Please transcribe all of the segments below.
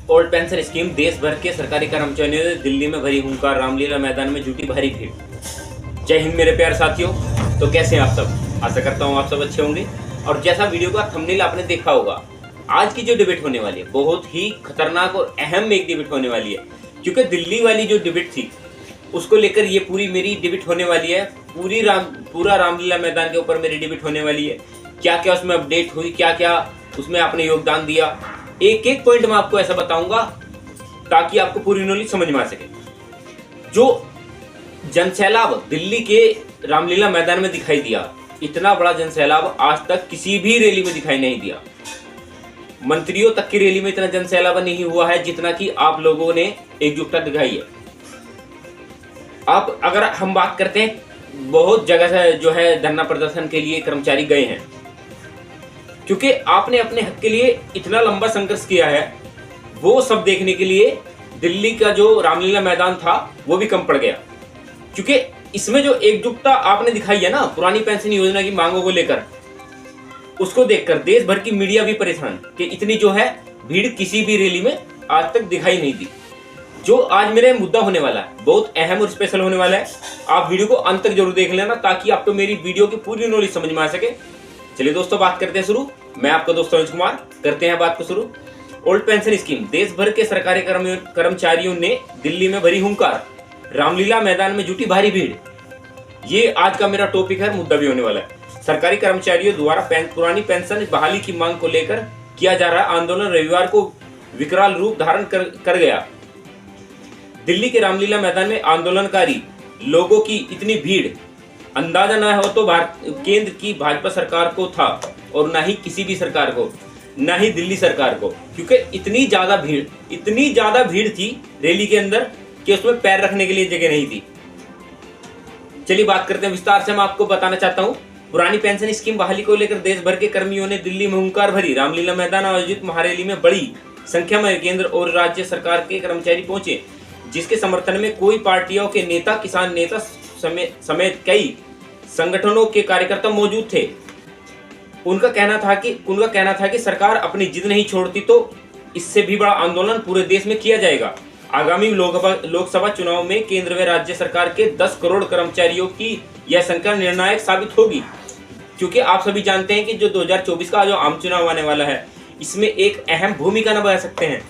Old pension scheme, देश भर के सरकारी कर्मचारियों ने दिल्ली में भरी हुंकार, रामलीला मैदान में जुटी भारी भीड़। जय हिंद मेरे प्यारे साथियों। तो कैसे हैं आप सब? आशा करता हूँ आप सब अच्छे होंगे। और जैसा वीडियो का थंबनेल आपने देखा होगा, आज की जो डिबेट होने वाली है बहुत ही खतरनाक और अहम एक डिबेट होने वाली है, क्योंकि दिल्ली वाली जो डिबेट थी उसको लेकर ये पूरी मेरी डिबेट होने वाली है। पूरा रामलीला मैदान के ऊपर मेरी डिबेट होने वाली है। क्या क्या उसमें अपडेट हुई, क्या क्या उसमें आपने योगदान दिया, एक एक पॉइंट मैं आपको ऐसा बताऊंगा ताकि आपको पूरी नॉलेज समझ में आ सके। जो जनसैलाब दिल्ली के रामलीला मैदान में दिखाई दिया, इतना बड़ा जनसैलाब आज तक किसी भी रैली में दिखाई नहीं दिया। मंत्रियों तक की रैली में इतना जनसैलाब नहीं हुआ है जितना कि आप लोगों ने एकजुटता दिखाई है। अब अगर हम बात करते हैं, बहुत जगह से जो है धरना प्रदर्शन के लिए कर्मचारी गए हैं, क्योंकि आपने अपने हक के लिए इतना लंबा संघर्ष किया है। वो सब देखने के लिए दिल्ली का जो रामलीला मैदान था वो भी कम पड़ गया, क्योंकि इसमें जो एकजुटता आपने दिखाई है ना पुरानी पेंशन योजना की मांगों को लेकर, उसको देखकर देश भर की मीडिया भी परेशान कि इतनी जो है भीड़ किसी भी रैली में आज तक दिखाई नहीं दी। जो आज मेरा मुद्दा होने वाला है बहुत अहम और स्पेशल होने वाला है। आप वीडियो को अंत तक जरूर देख लेना ताकि आपको मेरी वीडियो की पूरी नॉलेज समझ में आ सके। चलिए दोस्तों, बात करते हैं शुरू। मैं आपका दोस्त अनुज कुमार, करते हैं बात को शुरू। ओल्ड पेंशन स्कीम, देश भर के सरकारी कर्मचारियों ने दिल्ली में भरी हुंकार, रामलीला मैदान में जुटी भारी भीड़। ये आज का मेरा टॉपिक है, मुद्दा भी होने वाला है। सरकारी कर्मचारियों द्वारा पुरानी पेंशन बहाली की मांग को लेकर किया जा रहा आंदोलन रविवार को विकराल रूप धारण कर गया। दिल्ली के रामलीला मैदान में आंदोलनकारी लोगों की इतनी भीड़ अंदाजा न हो तो केंद्र की भाजपा सरकार को था, और ना ही किसी भी सरकार को, ना ही दिल्ली सरकार को, क्योंकि इतनी ज्यादा भीड़ थी रैली के अंदर कि उसमें पैर रखने के लिए जगह नहीं थी। चलिए बात करते हैं विस्तार से। मैं आपको बताना चाहता हूँ, पुरानी पेंशन स्कीम बहाली को लेकर देश भर के कर्मियों ने दिल्ली में हुंकार भरी। रामलीला मैदान आयोजित महारैली में बड़ी संख्या में केंद्र और राज्य सरकार के कर्मचारी पहुंचे, जिसके समर्थन में कोई पार्टियों के नेता, किसान नेता समेत कई संगठनों के कार्यकर्ता मौजूद थे। उनका कहना था कि सरकार अपनी जिद नहीं छोड़ती तो इससे भी बड़ा आंदोलन पूरे देश में किया जाएगा। आगामी लोकसभा चुनाव में केंद्र व राज्य सरकार के 10 करोड़ कर्मचारियों की यह संख्या निर्णायक साबित होगी, क्योंकि आप सभी जानते हैं कि जो 2024 का जो आम चुनाव आने वाला है, इसमें एक अहम भूमिका निभा सकते हैं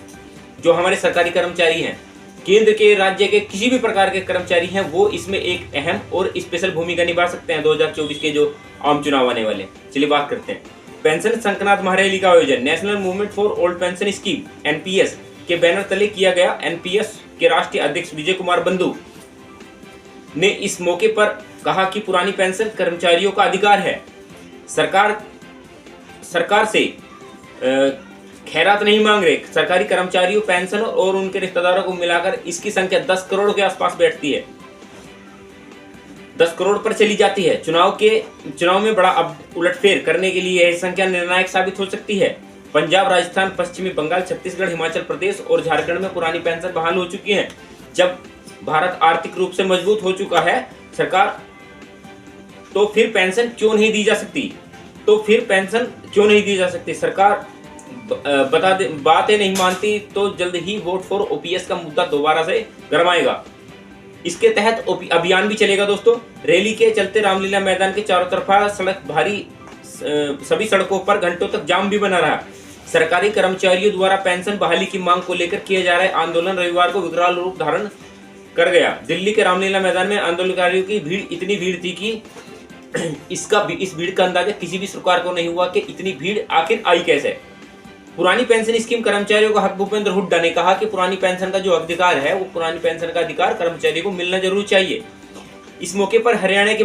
जो हमारे सरकारी कर्मचारी हैं। केंद्र के, राज्य के किसी भी प्रकार के कर्मचारी हैं, वो इसमें एक अहम और स्पेशल भूमिका निभा सकते हैं 2024 के जो आम चुनाव आने वाले। चलिए बात करते हैं। पेंशन संक्रांत महारैली का आयोजन national movement for old pension scheme NPS के बैनर तले किया गया। एनपीएस के राष्ट्रीय अध्यक्ष विजय कुमार बंधु ने इस मौके पर कहा कि पुरानी पेंशन कर्मचारियों का अधिकार है। सरकार से खैरात नहीं मांग रहे। सरकारी कर्मचारियों, पेंशन और उनके रिश्तेदारों को मिलाकर इसकी संख्या 10 करोड़ के आसपास बैठती है, 10 करोड़ पर चली जाती है। चुनाव में बड़ा उलटफेर करने के लिए यह संख्या निर्णायक साबित हो सकती है। पंजाब, राजस्थान, पश्चिमी बंगाल, छत्तीसगढ़, हिमाचल प्रदेश और झारखंड में पुरानी पेंशन बहाल हो चुकी है। जब भारत आर्थिक रूप से मजबूत हो चुका है सरकार, तो फिर पेंशन क्यों नहीं दी जा सकती? सरकार बातें नहीं मानती तो जल्द ही वोट फॉर ओपीएस का मुद्दा दोबारा से गरमाएगा। इसके तहत अभियान भी चलेगा दोस्तों। रैली के चलते रामलीला मैदान के चारों तरफा सभी सड़कों पर घंटों तक जाम भी बना रहा। सरकारी कर्मचारियों द्वारा पेंशन बहाली की मांग को लेकर किए जा रहे आंदोलन रविवार को विकराल रूप धारण कर गया। दिल्ली के रामलीला मैदान में आंदोलनकारियों की भीड़ इतनी भीड़ थी कि इस भीड़ का अंदाजा किसी भी सरकार को नहीं हुआ कि इतनी भीड़ आखिर आई कैसे। पुरानी पेंशन स्कीम कर्मचारियों का हक, भूपेंद्र हुड्डा ने कहा कि पुरानी पेंशन का जो अधिकार है, वो पुरानी पेंशन का अधिकार कर्मचारियों को मिलना जरूर चाहिए। इस मौके पर हरियाणा के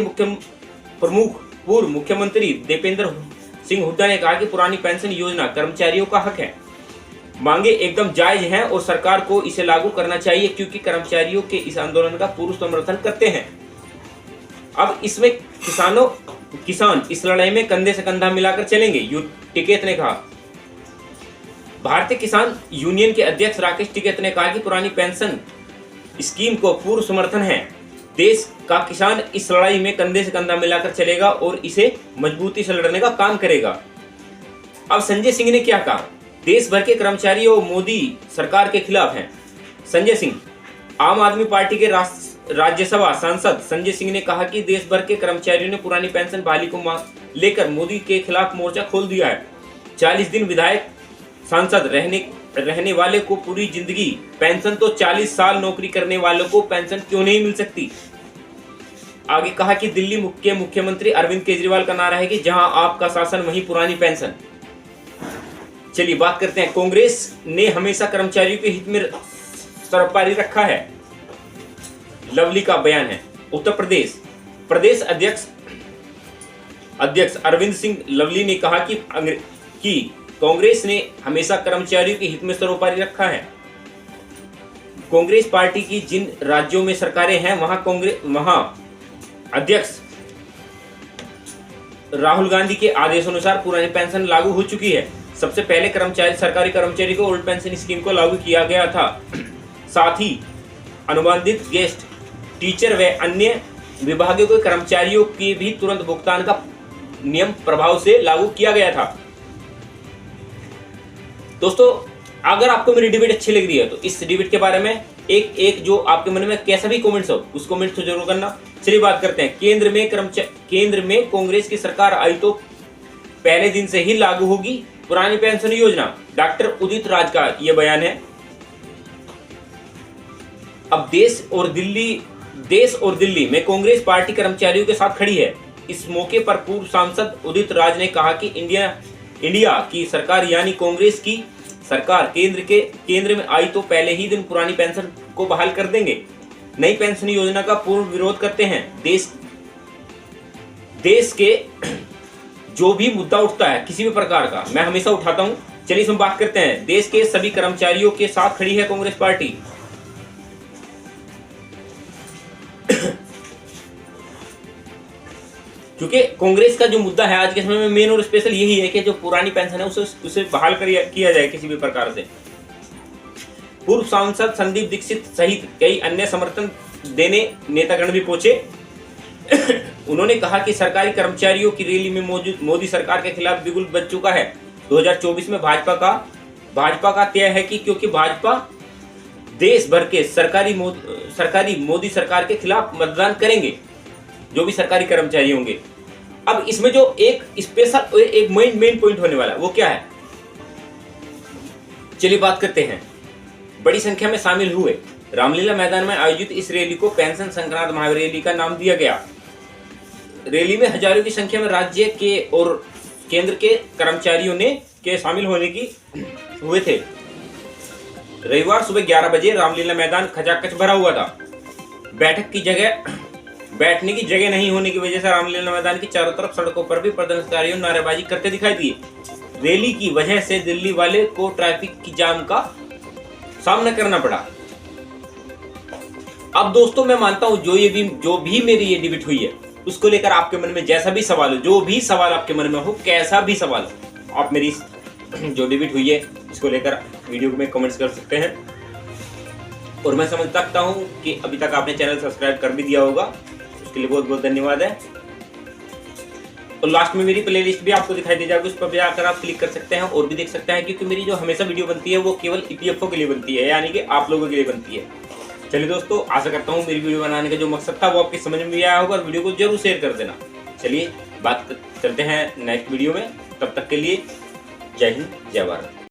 पूर्व मुख्यमंत्री दीपेंद्र सिंह हुड्डा ने कहा कि पुरानी पेंशन योजना कर्मचारियों का हक है, मांगे एकदम जायज हैं और सरकार को इसे लागू करना चाहिए, क्योंकि कर्मचारियों के इस आंदोलन का पूर्ण समर्थन करते हैं। अब इसमें किसान इस लड़ाई में कंधे से कंधा मिलाकर चलेंगे, टिकैत ने कहा। भारतीय किसान यूनियन के अध्यक्ष राकेश टिकैत ने कहा कि पुरानी पेंशन स्कीम को पूर्ण समर्थन है। देश का किसान इस लड़ाई में कंधे से कंधा मिलाकर चलेगा और इसे मजबूती से लड़ने का काम करेगा। अब संजय सिंह ने क्या कहा? देश भर के कर्मचारी और मोदी सरकार के खिलाफ हैं। संजय सिंह, आम आदमी पार्टी के राज्यसभा सांसद संजय सिंह ने कहा कि देश भर के कर्मचारियों ने पुरानी पेंशन बहाली को लेकर मोदी के खिलाफ मोर्चा खोल दिया है। 40 दिन विधायक सांसद रहने वाले को पूरी जिंदगी पेंशन, तो 40 साल नौकरी करने वालों को पेंशन क्यों नहीं मिल सकती। आगे कहा कि दिल्ली के मुख्यमंत्री अरविंद केजरीवाल का नारा है कि जहां आपका शासन वहीं पुरानी पेंशन। चलिए बात करते हैं, कांग्रेस ने हमेशा कर्मचारियों के हित में सर्वोपरि रखा है, लवली का बयान है। उत्तर प्रदेश अध्यक्ष अरविंद सिंह लवली ने कहा कि कांग्रेस ने हमेशा कर्मचारियों के हित में सर्वोपरि रखा है। कांग्रेस पार्टी की जिन राज्यों में सरकारें हैं वहां अध्यक्ष राहुल गांधी के आदेशानुसार पुरानी पेंशन लागू हो चुकी है। सबसे पहले सरकारी कर्मचारी को ओल्ड पेंशन स्कीम को लागू किया गया था। साथ ही अनुबंधित गेस्ट टीचर व अन्य विभागों के कर्मचारियों के भी तुरंत भुगतान का नियम प्रभाव से लागू किया गया था। दोस्तों, अगर आपको मेरी डिबेट अच्छी लग रही है तो इस डिबेट के बारे में एक जो आपके मन में कैसा भी कमेंट्स हो उस कमेंट को जरूर करना। चलिए बात करते हैं, केंद्र में कांग्रेस की सरकार आई तो पहले दिन से ही लागू होगी पुरानी पेंशन योजना। डॉक्टर उदित राज का यह बयान है। अब देश और दिल्ली में कांग्रेस पार्टी कर्मचारियों के साथ खड़ी है। इस मौके पर पूर्व सांसद उदित राज ने कहा कि इंडिया की सरकार यानी कांग्रेस की सरकार केंद्र में आई तो पहले ही दिन पुरानी पेंशन को बहाल कर देंगे। नई पेंशन योजना का पूर्ण विरोध करते हैं। देश के जो भी मुद्दा उठता है किसी भी प्रकार का, मैं हमेशा उठाता हूं। चलिए इसमें बात करते हैं। देश के सभी कर्मचारियों के साथ खड़ी है कांग्रेस पार्टी। क्योंकि कांग्रेस का जो मुद्दा है आज के समय में मेन और स्पेशल यही है कि जो पुरानी पेंशन है उसे बहाल किया जाए किसी भी प्रकार से। पूर्व सांसद संदीप दीक्षित सहित कई अन्य समर्थन देने नेतागण भी पहुंचे। उन्होंने कहा कि सरकारी कर्मचारियों की रैली में मौजूद मोदी सरकार के खिलाफ बिगुल बज चुका है। 2024 में भाजपा का तय है कि क्योंकि भाजपा देश भर के सरकारी मोदी सरकार के खिलाफ मतदान करेंगे, जो भी सरकारी कर्मचारी होंगे। अब इसमें जो एक स्पेशल एक मेन पॉइंट होने वाला है वो क्या है, चलिए बात करते हैं। बड़ी संख्या में शामिल हुए रामलीला मैदान में आयोजित इस रैली को पेंशन संक्रांत महारैली का नाम दिया गया। रैली में हजारों की संख्या में राज्य के और केंद्र के कर्मचारियों के शामिल होने की हुए थे। रविवार सुबह 11 बजे रामलीला मैदान खचाखच भरा हुआ था। बैठने की जगह नहीं होने की वजह से रामलीला मैदान की चारों तरफ सड़कों पर भी प्रदर्शनकारियों नारेबाजी करते दिखाई दिए। रैली की वजह से दिल्ली वाले को ट्रैफिक की जाम का सामना करना पड़ा। अब दोस्तों, मैं मानता हूं जो भी मेरी ये डिबेट हुई है उसको लेकर आपके मन में जैसा भी सवाल हो, जो भी सवाल आपके मन में हो, कैसा भी सवाल हो, आप मेरी जो डिबेट हुई है इसको लेकर वीडियो में कमेंट्स कर सकते हैं। और मैं समझ सकता हूं कि अभी तक आपने चैनल सब्सक्राइब कर भी दिया होगा, उसके लिए बहुत बहुत धन्यवाद है। और लास्ट में मेरी प्लेलिस्ट भी आपको दिखाई दे जाएगी, उस पर भी आकर आप क्लिक कर सकते हैं और भी देख सकते हैं, क्योंकि मेरी जो हमेशा वीडियो बनती है वो केवल ईपीएफओ के लिए बनती है, यानी कि आप लोगों के लिए बनती है। चलिए दोस्तों, आशा करता हूँ मेरी वीडियो बनाने का जो मकसद था वो आपकी समझ में भी आया होगा और वीडियो को जरूर शेयर कर देना। चलिए बात करते हैं नेक्स्ट वीडियो में, तब तक के लिए जय हिंद जय भारत।